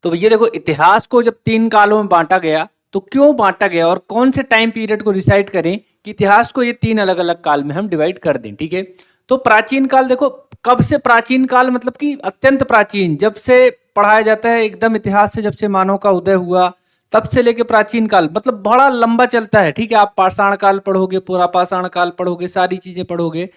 तो ये देखो, इतिहास को जब 3 कालों में बाँटा गया, तो क्यों बाँटा गया और कौन से टाइम पीरियड को डिसाइड करें कि इतिहास को ये 3 अलग-अलग काल में हम डिवाइड कर दें, ठीक है? तो प्राचीन काल देखो, कब से प्राचीन काल मतलब कि अत्यंत प्राचीन, जब से पढ़ाया जाता है एकदम इतिहास से, जब से मानव का उदय हुआ, तब से लेके प्राचीन काल मतलब बड़ा लंबा चलता है, ठीक है? आप पाषाण काल पढ़ोगे, पूरा पाषाण काल पढ़ोगे, सारी चीज़ें पढ़ोगे,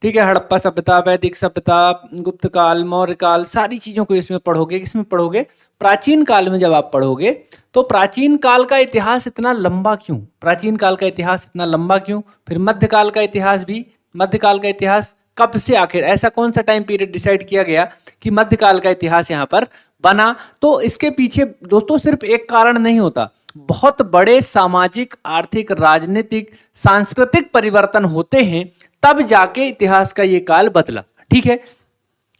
ठीक है? हड़प्पा सभ्यता, वैदिक सभ्यता, गुप्त काल, मौर्य काल, सारी चीज़ों को इसमें पढ़ोगे। किसमें पढ़ोगे? प्राचीन काल में जब आप पढ़ोगे, तो प्राचीन काल का इतिहास इतना लंबा क्यों? प्राचीन काल का इतिहास इतना लंबा क्यों? फिर मध्यकाल का इतिहास भी, मध्यकाल का इतिहास कब से आखिर ऐसा कौन सा टाइम पीरियड डिसाइड किया गया कि मध्यकाल का इतिहास यहाँ पर बना? तो इसके पीछे दोस्तों सिर्फ एक कारण नहीं होता, बहुत बड़े सामाजिक, आर्थिक, राजनीतिक, सांस्कृतिक परिवर्तन होते हैं, तब जाके इतिहास का ये काल बदला, ठीक है?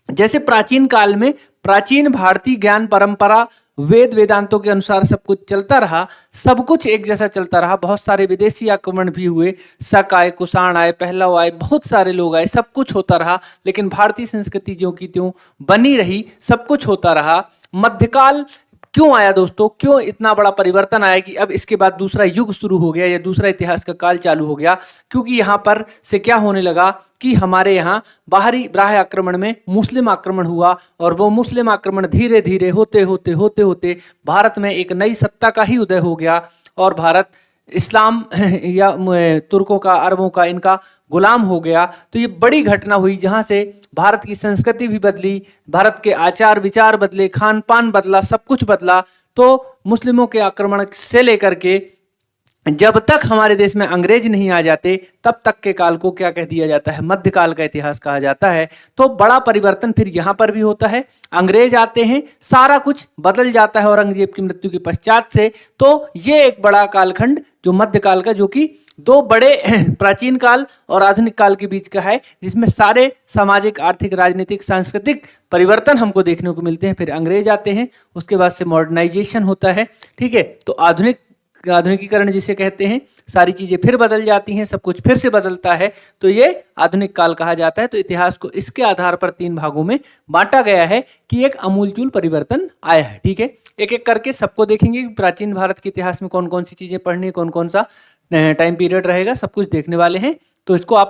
जैसे प्राचीन काल में प्राचीन भारतीय ज्ञान परंपरा, वेद वेदांतों के अनुसार सब कुछ चलता रहा, सब कुछ एक जैसा चलता रहा। बहुत सारे विदेशी आक्रमण भी हुए, शक आए, कुषाण आए, पहलव आए, बहुत सारे लोग आए, सब कुछ होता रहा, लेकिन भारतीय संस्कृति ज्यों की त्यों बनी रही, सब कुछ होता रहा। मध्यकाल क्यों आया दोस्तों? क्यों इतना बड़ा परिवर्तन आया कि अब इसके बाद दूसरा युग शुरू हो गया या दूसरा इतिहास का काल चालू हो गया? क्योंकि यहाँ पर से क्या होने लगा कि हमारे यहाँ बाहरी बाह्य आक्रमण में मुस्लिम आक्रमण हुआ, और वो मुस्लिम आक्रमण धीरे धीरे होते होते होते होते भारत में एक नई सत्ता का ही उदय हो गया, और भारत इस्लाम या तुर्कों का, अरबों का, इनका गुलाम हो गया। तो ये बड़ी घटना हुई जहां से भारत की संस्कृति भी बदली, भारत के आचार विचार बदले, खान पान बदला, सब कुछ बदला। तो मुस्लिमों के आक्रमण से लेकर के जब तक हमारे देश में अंग्रेज नहीं आ जाते, तब तक के काल को क्या कह दिया जाता है? मध्यकाल का इतिहास कहा जाता है। तो बड़ा परिवर्तन फिर यहाँ पर भी होता है, अंग्रेज आते हैं, सारा कुछ बदल जाता है औरंगजेब की मृत्यु के पश्चात से। तो ये एक बड़ा कालखंड जो मध्यकाल का, जो कि दो बड़े प्राचीन काल और आधुनिक काल के बीच का है, जिसमें सारे सामाजिक, आर्थिक, राजनीतिक, सांस्कृतिक परिवर्तन हमको देखने को मिलते हैं। फिर अंग्रेज आते हैं, उसके बाद से मॉडर्नाइजेशन होता है, ठीक है? तो आधुनिकीकरण जिसे कहते हैं, सारी चीजें फिर बदल जाती हैं, सब कुछ फिर से बदलता है, तो ये आधुनिक काल कहा जाता है। तो इतिहास को इसके आधार पर 3 भागों में बांटा गया है कि एक अमूलचूल परिवर्तन आया है, ठीक है? एक एक करके सबको देखेंगे कि प्राचीन भारत के इतिहास में कौन कौन सी चीजें पढ़नी है, कौन कौन सा टाइम पीरियड रहेगा, सब कुछ देखने वाले हैं। तो इसको आप